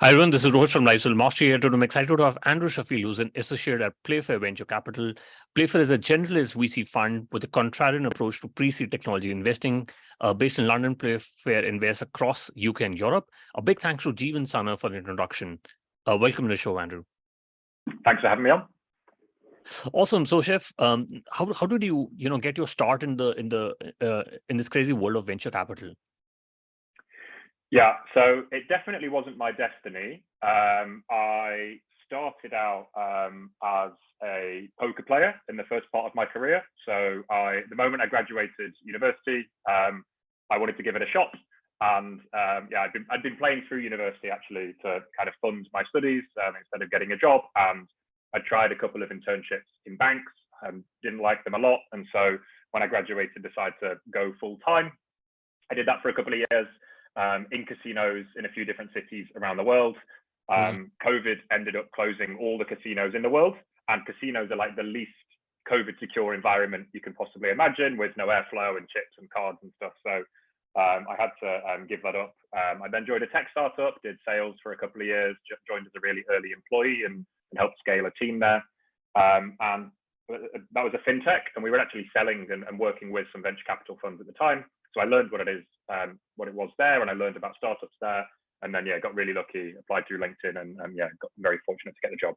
Hi everyone, this is Rohit from Lifestyle Mastery here. Today I'm excited to have Andrew Sheffield, who's an associate at Playfair Venture Capital. Playfair is a generalist VC fund with a contrarian approach to pre-seed technology investing. Based in London, Playfair invests across UK and Europe. A big thanks to Jeevan Sana for the introduction. Welcome to the show, Andrew. Thanks for having me on. Awesome. So, Chef, how did you get your start in this crazy world of venture capital? Yeah, so it definitely wasn't my destiny. I started out as a poker player in the first part of my career. So the moment I graduated university, I wanted to give it a shot. And yeah, I'd been playing through university actually to kind of fund my studies instead of getting a job. And I tried a couple of internships in banks and didn't like them a lot. And so when I graduated, decided to go full time. I did that for a couple of years. In casinos in a few different cities around the world. COVID ended up closing all the casinos in the world, and casinos are like the least COVID secure environment you can possibly imagine, with no airflow and chips and cards and stuff. So I had to give that up. I then joined a tech startup, did sales for a couple of years, joined as a really early employee and helped scale a team there. And that was a fintech, and we were actually selling and working with some venture capital funds at the time. So I learned what it was there, and I learned about startups there, and then got really lucky, applied through LinkedIn, and got very fortunate to get the job.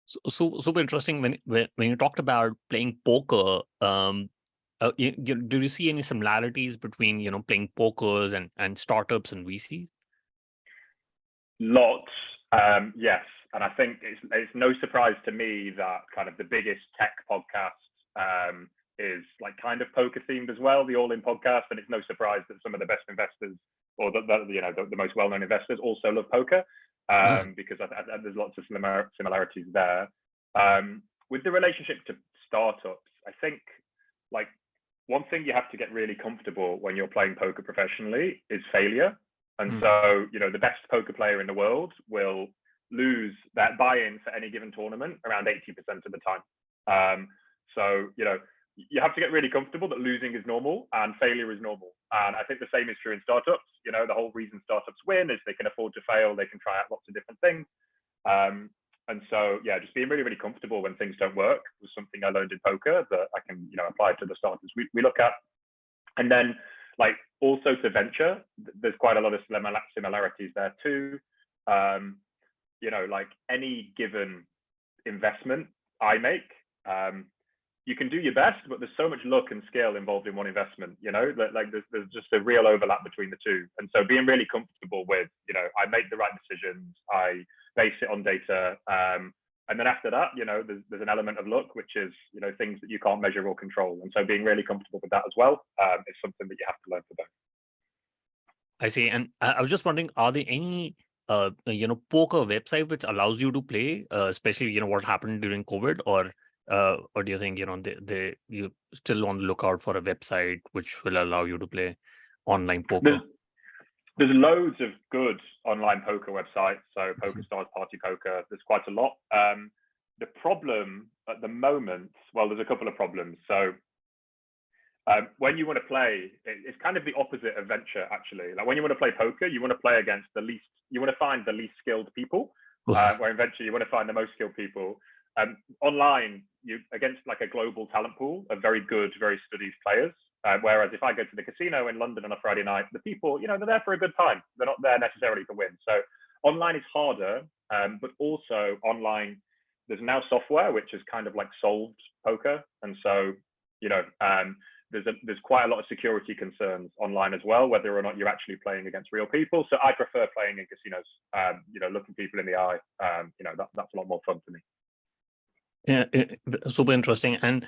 So super interesting. When you talked about playing poker, do you see any similarities between playing pokers and startups and VCs? Lots, yes, and I think it's no surprise to me that kind of the biggest tech podcast is like kind of poker themed as well, the All In podcast, and it's no surprise that some of the best investors, or the most well-known investors, also love poker, because there's lots of similarities there. With the relationship to startups, I think like one thing you have to get really comfortable when you're playing poker professionally is failure. And so the best poker player in the world will lose that buy-in for any given tournament around 80% of the time. So you have to get really comfortable that losing is normal and failure is normal. And I think the same is true in startups. The whole reason startups win is they can afford to fail. They can try out lots of different things. And so, yeah, just being really, really comfortable when things don't work was something I learned in poker that I can, apply to the startups we look at. And then like also to venture, there's quite a lot of similarities there too. Like any given investment I make, you can do your best, but there's so much luck and skill involved in one investment, like there's just a real overlap between the two. And so being really comfortable with, I make the right decisions, I base it on data. And then after that, there's an element of luck, which is, things that you can't measure or control. And so being really comfortable with that as well is something that you have to learn to do. I see. And I was just wondering, are there any poker website which allows you to play, especially what happened during COVID, or do you think you still on the lookout for a website which will allow you to play online poker? There's loads of good online poker websites. So PokerStars, Party Poker, there's quite a lot. The problem at the moment, well, there's a couple of problems. So when you want to play, it's kind of the opposite of venture, actually. Like when you want to play poker, you want to play against you want to find the least skilled people, where in venture, you want to find the most skilled people. Online, you against like a global talent pool of very good, very studied players. Whereas if I go to the casino in London on a Friday night, the people, they're there for a good time. They're not there necessarily to win. So online is harder, but also online, there's now software which has kind of like solved poker. And so, there's quite a lot of security concerns online as well, whether or not you're actually playing against real people. So I prefer playing in casinos, looking people in the eye. That's a lot more fun for me. Yeah, super interesting. And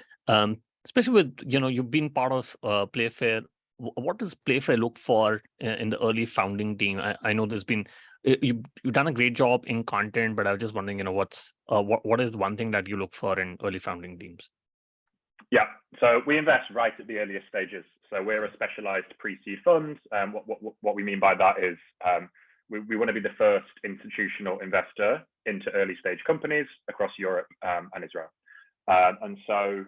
especially with, you've been part of Playfair. What does Playfair look for in the early founding team? I know there's been, you've done a great job in content, but I was just wondering, what is the one thing that you look for in early founding teams? Yeah, so we invest right at the earliest stages. So we're a specialized pre-seed fund. What we mean by that is we want to be the first institutional investor into early stage companies across Europe and Israel. And so,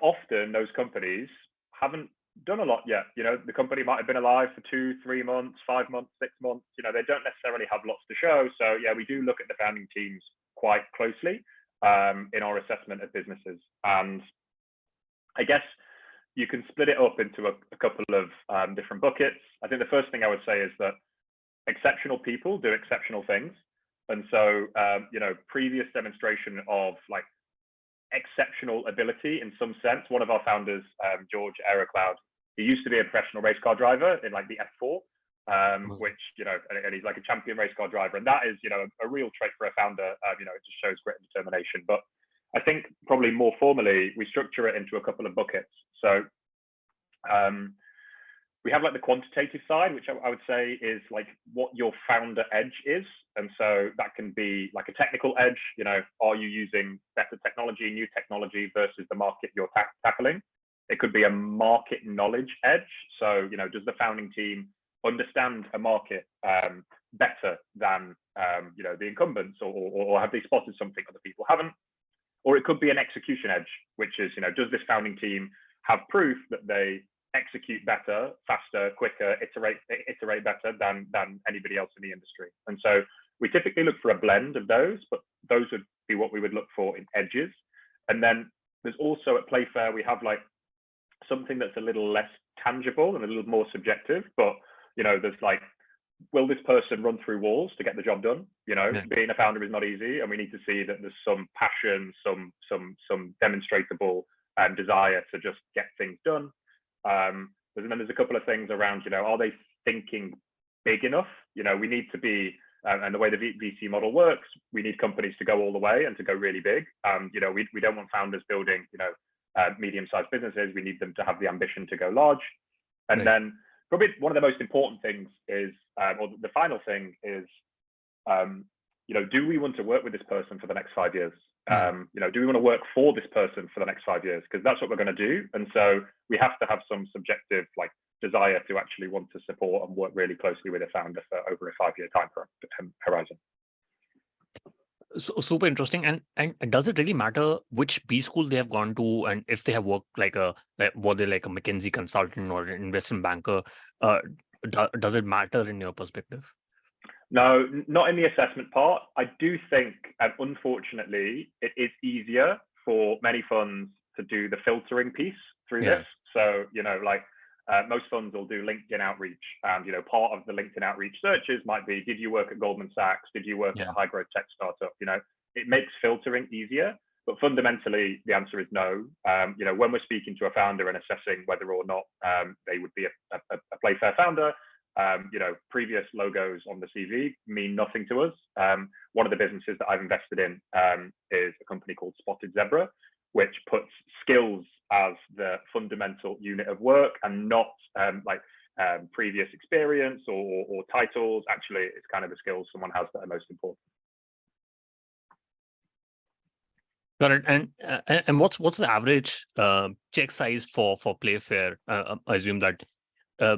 often those companies haven't done a lot yet. The company might have been alive for 2, 3 months, 5 months, 6 months. They don't necessarily have lots to show. So yeah, we do look at the founding teams quite closely in our assessment of businesses. And I guess you can split it up into a couple of different buckets. I think the first thing I would say is that exceptional people do exceptional things. And so, previous demonstration of like exceptional ability in some sense. One of our founders, George Aerocloud, he used to be a professional race car driver in like the F4, which, and he's like a champion race car driver. And that is, a real trait for a founder. It just shows great determination. But I think probably more formally, we structure it into a couple of buckets. So we have like the quantitative side, which I would say is like what your founder edge is. And so that can be like a technical edge, are you using better technology, new technology versus the market you're tackling? It could be a market knowledge edge. So, does the founding team understand a market better than, the incumbents, or have they spotted something other people haven't? Or it could be an execution edge, which is, does this founding team have proof that they execute better, faster, quicker, iterate better than anybody else in the industry? And so we typically look for a blend of those, but those would be what we would look for in edges. And then there's also at Playfair, we have like something that's a little less tangible and a little more subjective, but there's like, will this person run through walls to get the job done? Being a founder is not easy, and we need to see that there's some passion, some demonstrable desire to just get things done. And then there's a couple of things around, are they thinking big enough? We need to be, and the way the VC model works, we need companies to go all the way and to go really big. We don't want founders building, medium-sized businesses. We need them to have the ambition to go large. And then probably one of the most important things is, or the final thing is, do we want to work with this person for the next 5 years? Do we want to work for this person for the next 5 years? Because that's what we're going to do. And so we have to have some subjective like desire to actually want to support and work really closely with a founder for over a 5-year time horizon. So, super interesting. And does it really matter which B school they have gone to, and if they have worked were they like a McKinsey consultant or an investment banker? Does it matter in your perspective? No, not in the assessment part. I do think, unfortunately, it is easier for many funds to do the filtering piece through this. So, most funds will do LinkedIn outreach, and part of the LinkedIn outreach searches might be, did you work at Goldman Sachs? Did you work at a high growth tech startup? It makes filtering easier, but fundamentally the answer is no. When we're speaking to a founder and assessing whether or not they would be a Playfair founder, previous logos on the CV mean nothing to us. One of the businesses that I've invested in is a company called Spotted Zebra, which puts skills as the fundamental unit of work and not previous experience or titles. Actually, it's kind of the skills someone has that are most important. Got it. And what's the average check size for Playfair? I assume that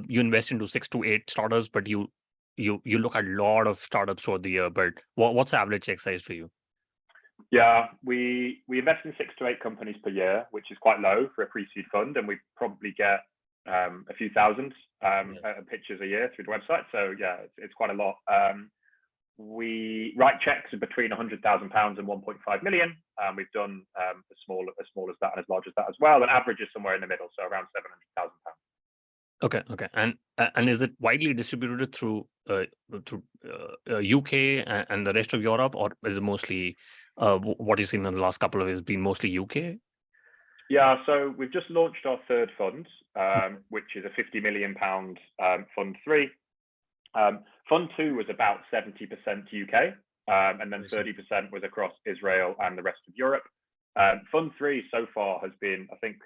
you invest into 6 to 8 startups, but you look at a lot of startups throughout the year. But what's the average check size for you? Yeah, we invest in 6 to 8 companies per year, which is quite low for a pre-seed fund, and we probably get a few thousand pitches a year through the website. So yeah, it's quite a lot. We write checks of between £100,000 and 1.5 million. We've done as small as that and as large as that as well. And average is somewhere in the middle, so around £700,000. Okay. And is it widely distributed through UK and the rest of Europe, or is it mostly what you've seen in the last couple of years been mostly UK? Yeah, so we've just launched our third fund, which is a £50 million Fund 3. Fund 2 was about 70% UK, and then 30% was across Israel and the rest of Europe. Fund 3 so far has been, I think,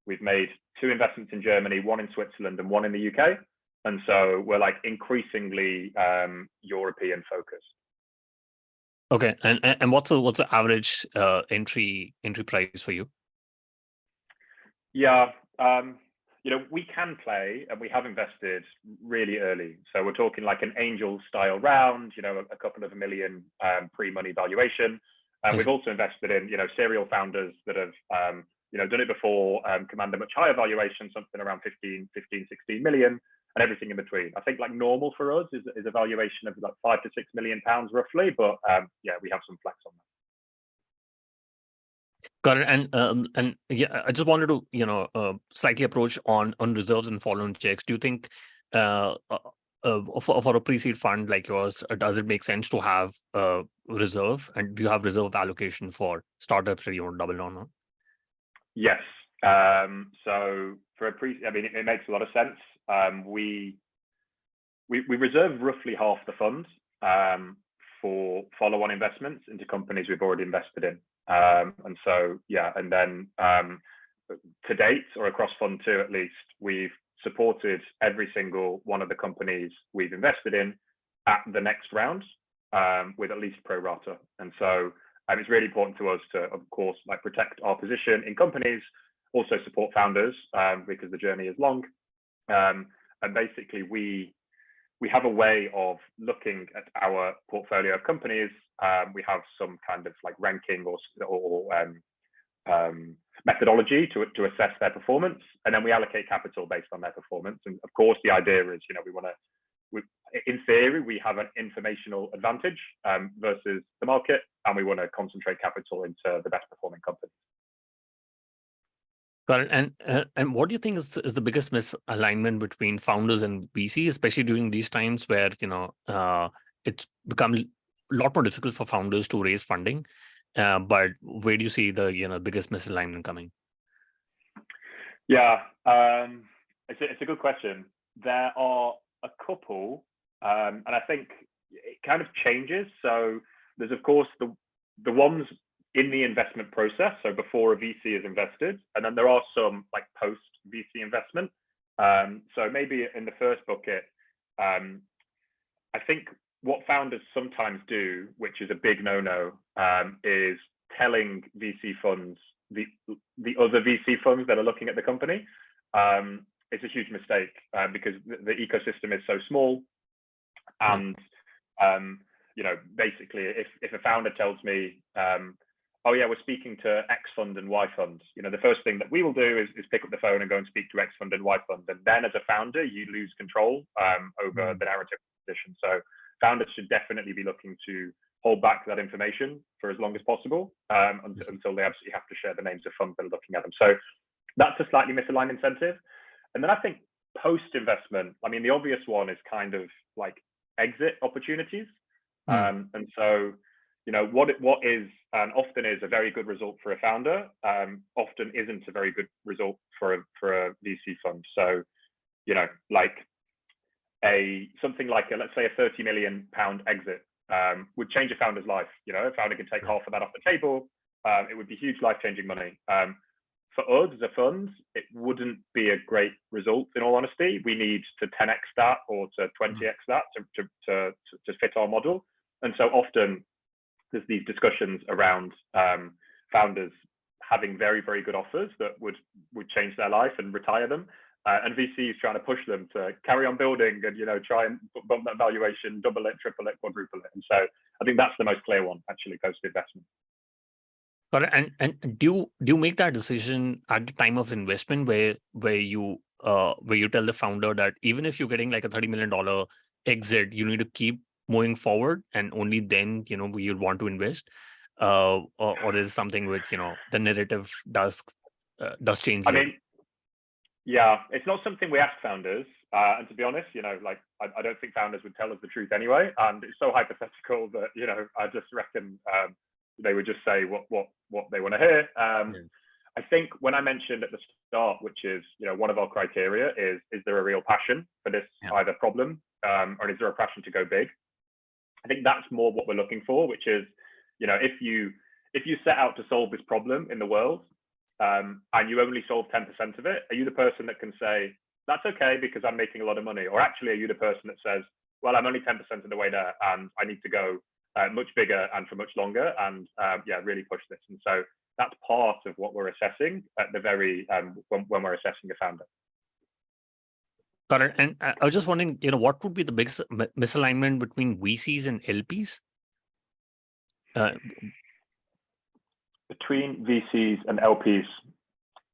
we've made 2 investments in Germany, 1 in Switzerland and 1 in the UK. And so we're like increasingly European focused. Okay, and what's the average entry price for you? Yeah, we can play, and we have invested really early. So we're talking like an angel style round, a couple of $1 million pre-money valuation. And we've also invested in, serial founders that have done it before, command a much higher valuation, something around 15, 16 million, and everything in between. I think like normal for us is a valuation of like £5 to £6 million roughly, but yeah, we have some flex on that. Got it. And yeah, I just wanted to slightly approach on reserves and follow-on checks. Do you think for a pre-seed fund like yours, does it make sense to have a reserve, and do you have reserve allocation for startups that you want to double down on? Yes. So for a it makes a lot of sense. We reserve roughly half the fund for follow-on investments into companies we've already invested in. And so, yeah, and then to date, or across Fund 2 at least, we've supported every single one of the companies we've invested in at the next round with at least pro rata. And so it's really important to us to, of course, like protect our position in companies, also support founders because the journey is long. And basically, we have a way of looking at our portfolio of companies. We have some kind of like ranking or methodology to assess their performance, and then we allocate capital based on their performance. And of course, the idea is, in theory, we have an informational advantage versus the market, and we want to concentrate capital into the best performing companies. Got it. And what do you think is the biggest misalignment between founders and VC, especially during these times where it's become a lot more difficult for founders to raise funding? But where do you see the biggest misalignment coming? Yeah, it's a good question. There are a couple, and I think it kind of changes. So there's of course the ones in the investment process, so before a VC is invested, and then there are some like post VC investment. So maybe in the first bucket, I think what founders sometimes do, which is a big no-no, is telling VC funds, the other VC funds that are looking at the company. It's a huge mistake because the ecosystem is so small, and basically, if a founder tells me, oh yeah, we're speaking to X fund and Y fund, the first thing that we will do is pick up the phone and go and speak to X fund and Y fund, and then as a founder, you lose control over the narrative position. So founders should definitely be looking to hold back that information for as long as possible until they absolutely have to share the names of funds that are looking at them. So that's a slightly misaligned incentive. And then I think post-investment, the obvious one is kind of like exit opportunities. And so, what is and often is a very good result for a founder, often isn't a very good result for a VC fund. So, something like let's say a £30 million exit would change a founder's life. A founder can take half of that off the table. It would be huge life-changing money. For us as a fund, it wouldn't be a great result, in all honesty. We need to 10x that or to 20x that to fit our model. And so often there's these discussions around founders having very, very good offers that would change their life and retire them. And VCs trying to push them to carry on building and, try and bump that valuation, double it, triple it, quadruple it. And so I think that's the most clear one, actually, post-investment. Got it. And do you make that decision at the time of investment where you tell the founder that even if you're getting like a $30 million exit, you need to keep moving forward, and only then you'd want to invest, or is it something which the narrative does change? Yeah, it's not something we ask founders, and to be honest, I don't think founders would tell us the truth anyway, and it's so hypothetical that I just reckon they would just say what they want to hear. I think when I mentioned at the start, which is one of our criteria is there a real passion for this either problem, or is there a passion to go big? I think that's more what we're looking for, which is if you set out to solve this problem in the world, and you only solve 10% of it, are you the person that can say that's okay because I'm making a lot of money, or actually are you the person that says, well, I'm only 10% of the way there and I need to go much bigger and for much longer, and really push this? And so that's part of what we're assessing at the very when we're assessing a founder. Got it. And I was just wondering, what would be the biggest misalignment between VCs and LPs? Between VCs and LPs,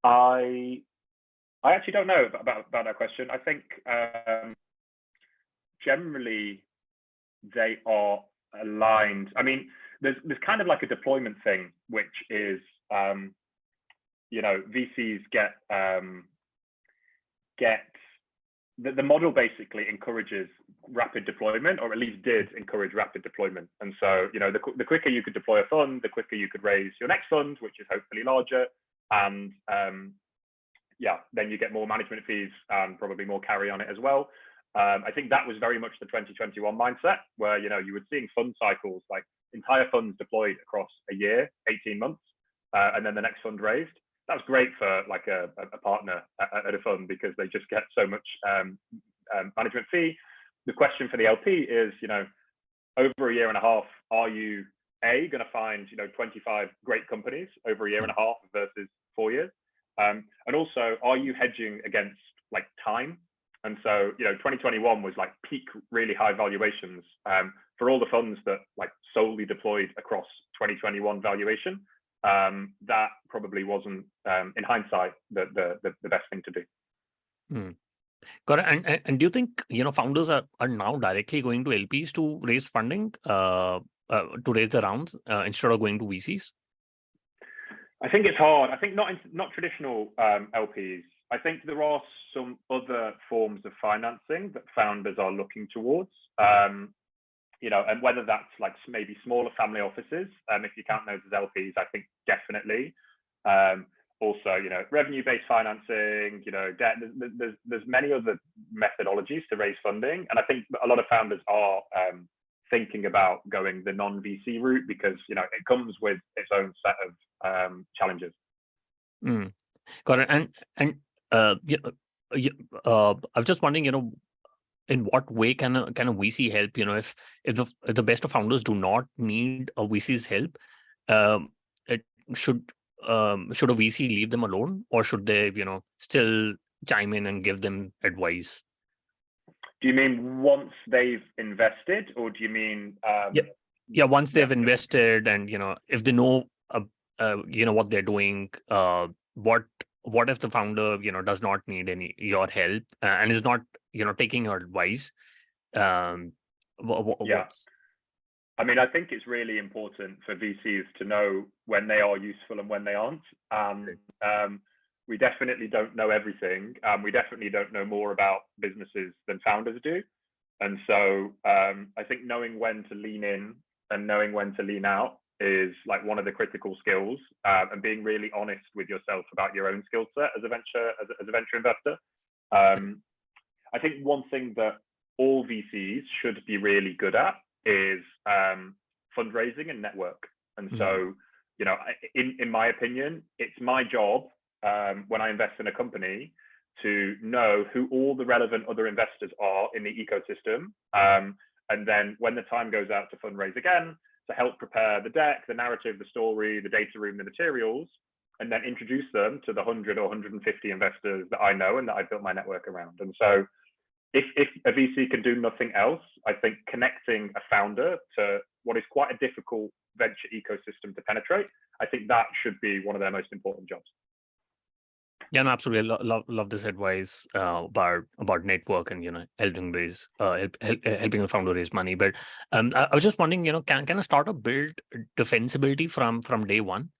I actually don't know about that question. I think generally they are aligned. I mean, there's kind of like a deployment thing, which is VCs get the model basically encourages rapid deployment, or at least did encourage rapid deployment. And so, the quicker you could deploy a fund, the quicker you could raise your next fund, which is hopefully larger. And then you get more management fees and probably more carry on it as well. I think that was very much the 2021 mindset, where you were seeing fund cycles, like entire funds deployed across a year, 18 months, and then the next fund raised. That was great for like a partner at a fund, because they just get so much management fee. The question for the LP is, over a year and a half, are you going to find 25 great companies over a year and a half versus 4 years? And also, are you hedging against like time? And so, 2021 was like peak really high valuations for all the funds that like solely deployed across 2021 valuation. That probably wasn't, in hindsight, the best thing to do. Got it. And do you think founders are now directly going to LPs to raise funding, to raise the rounds instead of going to VCs? I think it's hard. I think not traditional LPs. I think there are some other forms of financing that founders are looking towards. And whether that's like maybe smaller family offices, if you count those as LPs, I think definitely. Also, revenue-based financing, debt. There's many other methodologies to raise funding, and I think a lot of founders are thinking about going the non-VC route, because it comes with its own set of challenges. Got it. And I was just wondering, in what way can a VC help? If the best of founders do not need a VC's help, should a VC leave them alone, or should they, still chime in and give them advice? Do you mean once they've invested, or do you mean? Once they've invested, and if they know, what they're doing, what if the founder, does not need your help and is not, taking your advice? I mean, I think it's really important for VCs to know when they are useful and when they aren't. We definitely don't know everything. We definitely don't know more about businesses than founders do. And so I think knowing when to lean in and knowing when to lean out is like one of the critical skills, and being really honest with yourself about your own skill set as a venture investor. I think one thing that all VCs should be really good at is fundraising and network. And so, in my opinion, it's my job when I invest in a company to know who all the relevant other investors are in the ecosystem. And then when the time goes out to fundraise again, to help prepare the deck, the narrative, the story, the data room, the materials, and then introduce them to the 100 or 150 investors that I know and that I built my network around. And so if a VC can do nothing else, I think connecting a founder to what is quite a difficult venture ecosystem to penetrate, I think that should be one of their most important jobs. Yeah, no, absolutely. Love this advice about network and helping raise helping a founder raise money. But I was just wondering, can a startup build defensibility from day one?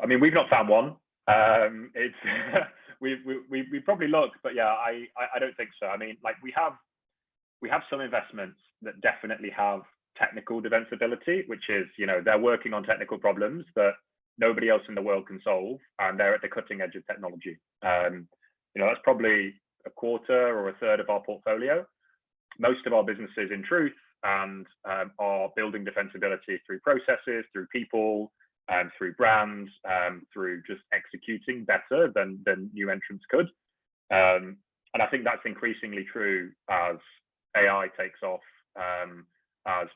I mean, we've not found one. It's we probably looked, but yeah, I don't think so. I mean, like we have some investments that definitely have technical defensibility, which is they're working on technical problems that nobody else in the world can solve, and they're at the cutting edge of technology. That's probably a quarter or a third of our portfolio. Most of our businesses, in truth, and are building defensibility through processes, through people, through brands, through just executing better than new entrants could. And I think that's increasingly true as AI takes off, as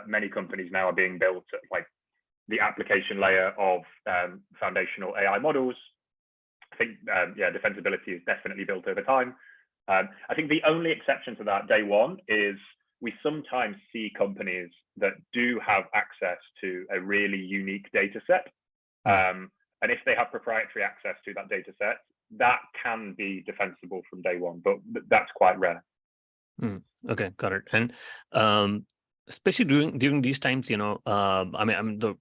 many companies now are being built at like the application layer of foundational AI models. I think, defensibility is definitely built over time. I think the only exception to that day one is we sometimes see companies that do have access to a really unique data set. And if they have proprietary access to that data set, that can be defensible from day one, but that's quite rare. Okay, got it. And especially during these times, I mean, the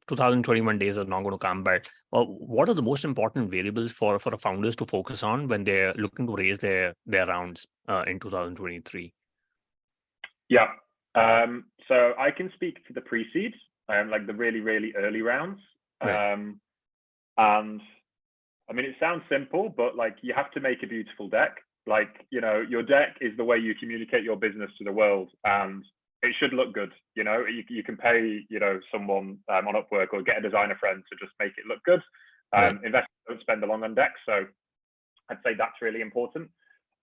2021 days are not going to come, but what are the most important variables for the founders to focus on when they're looking to raise their rounds in 2023? Yeah. So I can speak to the pre-seed, like the really, really early rounds. Right. And I mean, it sounds simple, but like you have to make a beautiful deck. Like, your deck is the way you communicate your business to the world, and it should look good. You can pay, someone on Upwork or get a designer friend to just make it look good. Right. Investors don't spend long on decks. So I'd say that's really important.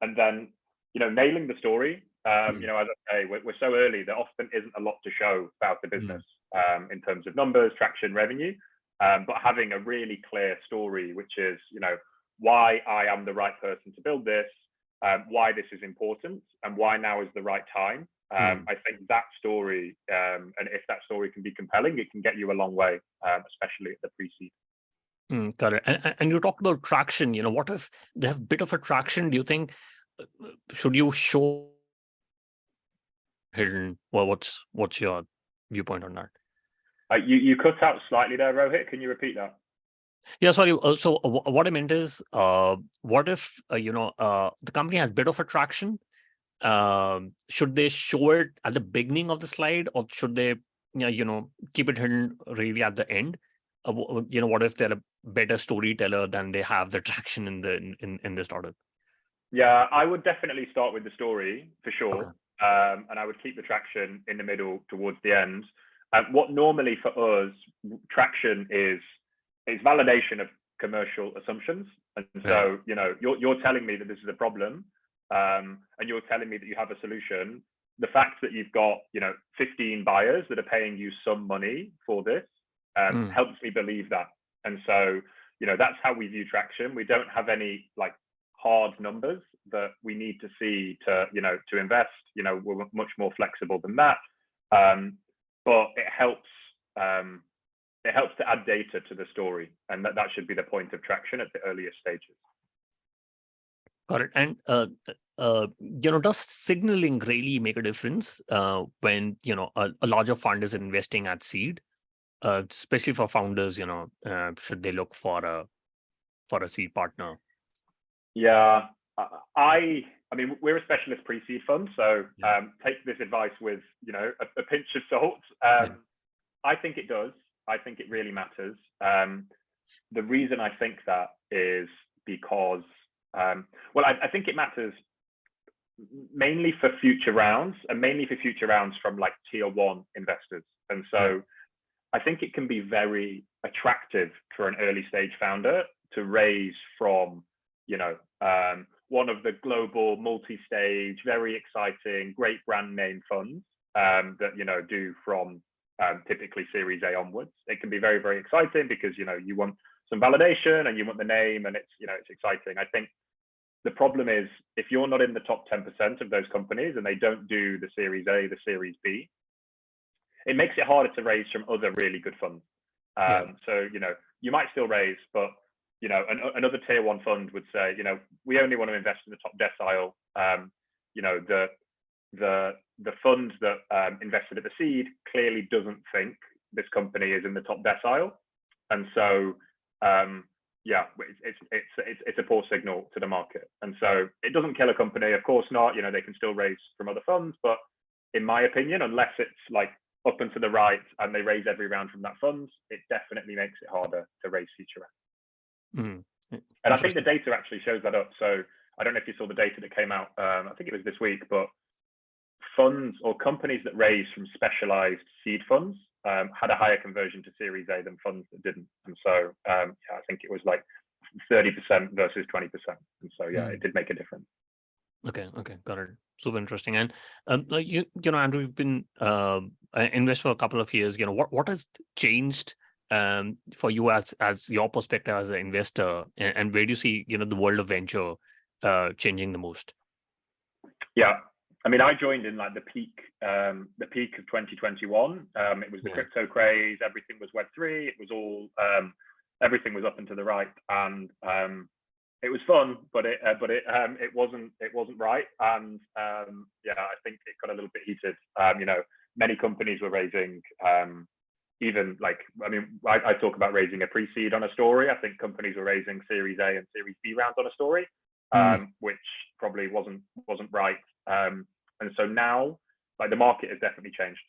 And then, nailing the story. As I say, we're so early, there often isn't a lot to show about the business in terms of numbers, traction, revenue. But having a really clear story, which is, why I am the right person to build this, why this is important, and why now is the right time. I think that story, and if that story can be compelling, it can get you a long way, especially at the pre-seed. Got it. And you talked about traction. What if they have a bit of a traction? Do you think should you show hidden? Well, what's your viewpoint on that? You cut out slightly there, Rohit. Can you repeat that? Yeah, sorry. So what I meant is, what if the company has a bit of attraction? Should they show it at the beginning of the slide, or should they, keep it hidden really at the end? What if they're a better storyteller than they have the traction in this order? Yeah, I would definitely start with the story for sure, Okay. And I would keep the traction in the middle towards the end. What normally for us, traction is validation of commercial assumptions. And so, you're telling me that this is a problem, and you're telling me that you have a solution. The fact that you've got, 15 buyers that are paying you some money for this helps me believe that. And so, that's how we view traction. We don't have any like hard numbers that we need to see to invest. We're much more flexible than that. But it helps to add data to the story, and that should be the point of traction at the earliest stages. Got it. And does signaling really make a difference when a larger fund is investing at seed, especially for founders? Should they look for a seed partner? Yeah, I mean, we're a specialist pre-seed fund, so take this advice with a pinch of salt. I think it does. I think it really matters. The reason I think that is because, I think it matters mainly for future rounds, and mainly for future rounds from like tier one investors. And so I think it can be very attractive for an early stage founder to raise from, one of the global multi-stage, very exciting, great brand name funds that, do from typically Series A onwards. It can be very, very exciting because, you want some validation and you want the name, and it's exciting. I think the problem is if you're not in the top 10% of those companies and they don't do the Series A, the Series B, it makes it harder to raise from other really good funds. So, you might still raise, but another tier one fund would say, we only want to invest in the top decile. The fund that invested at the seed clearly doesn't think this company is in the top decile, and so it's a poor signal to the market. And so it doesn't kill a company, of course not. They can still raise from other funds, but in my opinion, unless it's like up and to the right and they raise every round from that fund, it definitely makes it harder to raise future rounds. And I think the data actually shows that up. So I don't know if you saw the data that came out, I think it was this week, but funds or companies that raised from specialized seed funds had a higher conversion to Series A than funds that didn't. And so I think it was like 30% versus 20%. And so it did make a difference. Okay, got it. Super interesting. And Andrew, you've been invest for a couple of years. What has changed for you as your perspective as an investor, and where do you see the world of venture changing the most? Yeah, I mean, I joined in like the peak of 2021. It was the crypto craze. Everything was Web3. It was all everything was up and to the right, and it was fun, but it wasn't right, and yeah, I think it got a little bit heated. Many companies were raising, even like, I talk about raising a pre-seed on a story. I think companies were raising Series A and Series B rounds on a story, which probably wasn't right. And so now, like, the market has definitely changed.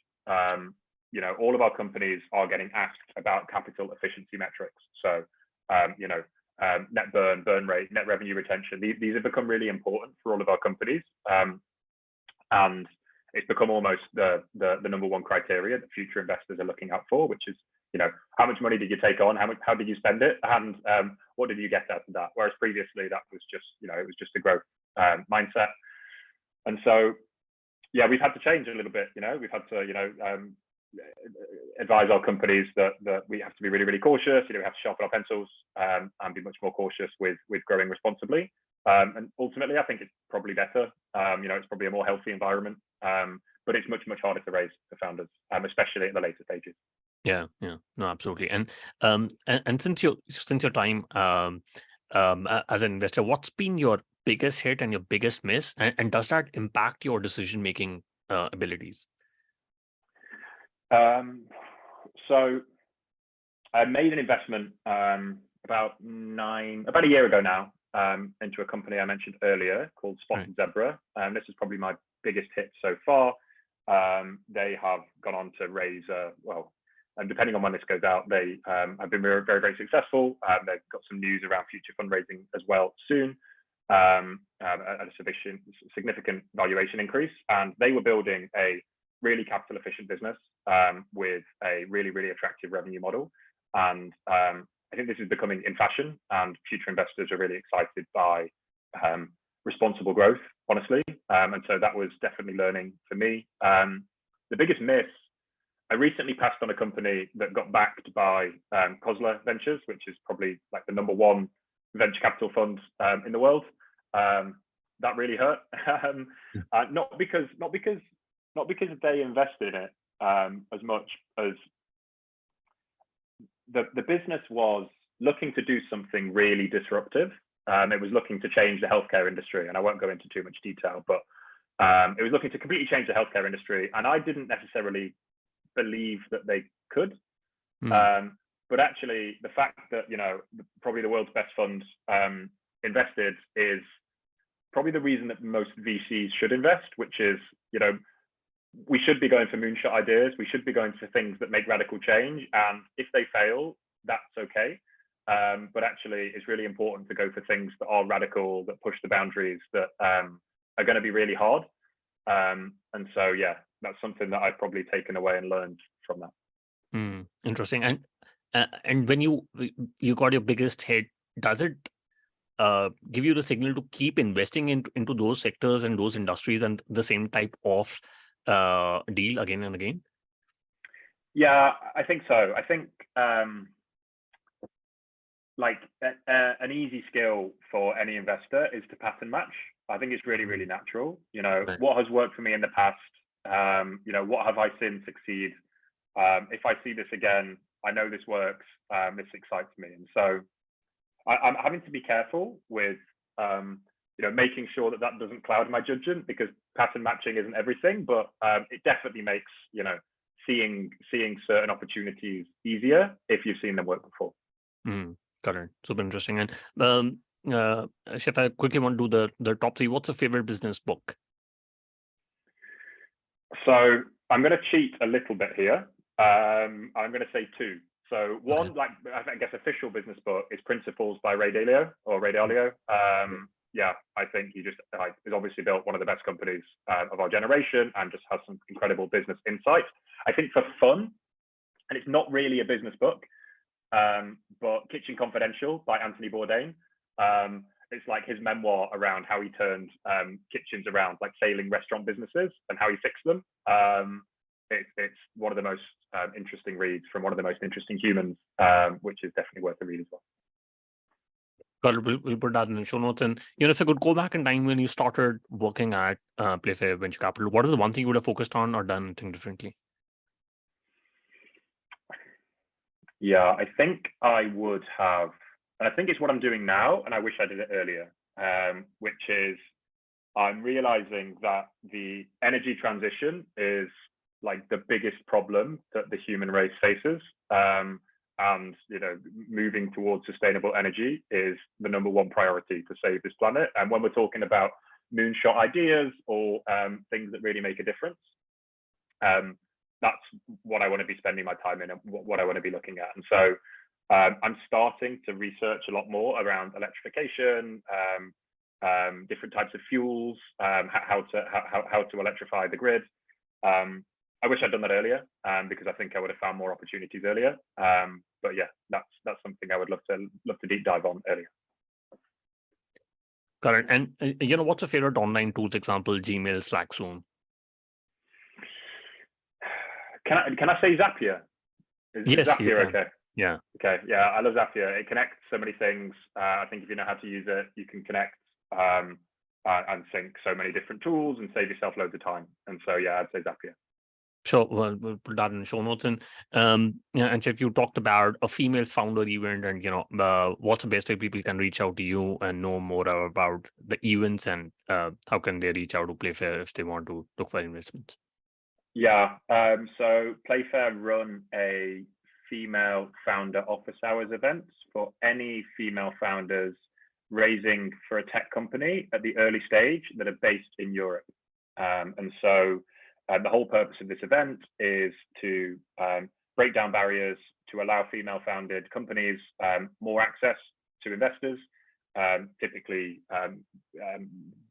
All of our companies are getting asked about capital efficiency metrics. So, net burn rate, net revenue retention. These have become really important for all of our companies, and it's become almost the number one criteria that future investors are looking out for, which is, how much money did you take on, how did you spend it, and what did you get out of that? Whereas previously that was just, it was just a growth mindset. And so, yeah, we've had to change a little bit. We've had to, advise our companies that we have to be really, really cautious. We have to sharpen our pencils and be much more cautious with growing responsibly. And ultimately, I think it's probably better. It's probably a more healthy environment, but it's much, much harder to raise for founders, especially at the later stages. Yeah, no, absolutely. And since your time as an investor, what's been your biggest hit and your biggest miss, and does that impact your decision making abilities? So I made an investment about a year ago now into a company I mentioned earlier called Spotted Zebra. This is probably my biggest hit so far. They have gone on to raise, and depending on when this goes out, they have been very, very, very successful. They've got some news around future fundraising as well soon, at a significant valuation increase. And they were building a really capital efficient business with a really, really attractive revenue model. And I think this is becoming in fashion, and future investors are really excited by responsible growth, honestly. And so that was definitely learning for me. The biggest miss, I recently passed on a company that got backed by Kozler Ventures, which is probably like the #1 venture capital fund in the world. That really hurt. Not because they invested in it as much as the business was looking to do something really disruptive. It was looking to change the healthcare industry, and I won't go into too much detail, but it was looking to completely change the healthcare industry, and I didn't necessarily believe that they could. But actually, the fact that probably the world's best fund invested is probably the reason that most VCs should invest, which is we should be going for moonshot ideas. We should be going for things that make radical change, and if they fail, that's okay. But actually, it's really important to go for things that are radical, that push the boundaries, that are going to be really hard. And so, yeah, that's something that I've probably taken away and learned from that. Interesting. And when you got your biggest hit, does it give you the signal to keep investing into those sectors and those industries and the same type of deal again and again? Yeah, I think so. I think an easy skill for any investor is to pattern match. I think it's really, really natural. Right. What has worked for me in the past? What have I seen succeed? If I see this again, I know this works. This excites me, and so I'm having to be careful with making sure that doesn't cloud my judgment, because pattern matching isn't everything, but it definitely makes seeing certain opportunities easier if you've seen them work before. Got it. Super interesting. And Chef, I quickly want to do the top 3. What's your favorite business book? So I'm going to cheat a little bit here. I'm going to say 2. So one, I guess official business book is Principles by Ray Dalio. Yeah, I think he just has obviously built one of the best companies of our generation and just has some incredible business insights. I think for fun, and it's not really a business book, but Kitchen Confidential by Anthony Bourdain. It's like his memoir around how he turned kitchens around, like failing restaurant businesses, and how he fixed them. It's one of the most interesting reads from one of the most interesting humans, which is definitely worth a read as well. We'll put that in the show notes. And if you could go back in time when you started working at Playfair Venture Capital, what is the one thing you would have focused on or done anything differently? Yeah, I think I would have, and I think it's what I'm doing now, and I wish I did it earlier, which is I'm realizing that the energy transition is like the biggest problem that the human race faces. And moving towards sustainable energy is the #1 priority to save this planet. And when we're talking about moonshot ideas or things that really make a difference, that's what I want to be spending my time in and what I want to be looking at. And so I'm starting to research a lot more around electrification, different types of fuels, how to electrify the grid. I wish I'd done that earlier, because I think I would have found more opportunities earlier. But yeah, that's something I would love to deep dive on earlier. Correct. And what's your favorite online tools? Example: Gmail, Slack, Zoom. Can I say Zapier? Is Zapier okay? Yeah. Okay. Yeah, I love Zapier. It connects so many things. I think if you know how to use it, you can connect and sync so many different tools and save yourself loads of time. And so yeah, I'd say Zapier. Sure. Well, we'll put that in the show notes. And and Jeff, you talked about a female founder event, and what's the best way people can reach out to you and know more about the events, and how can they reach out to Playfair if they want to look for investments? Yeah. So Playfair run a female founder office hours event for any female founders raising for a tech company at the early stage that are based in Europe. And so the whole purpose of this event is to break down barriers to allow female founded companies more access to investors. Typically,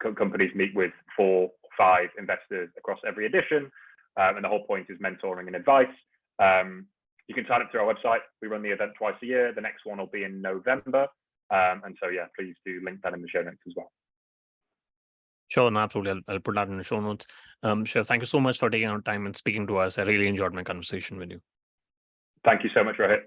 companies meet with 4 or 5 investors across every edition. And the whole point is mentoring and advice. You can sign up through our website. We run the event twice a year. The next one will be in November. And so, yeah, please do link that in the show notes as well. Sure, no, absolutely. I'll put that in the show notes. Sure. Thank you so much for taking our time and speaking to us. I really enjoyed my conversation with you. Thank you so much, Rohit.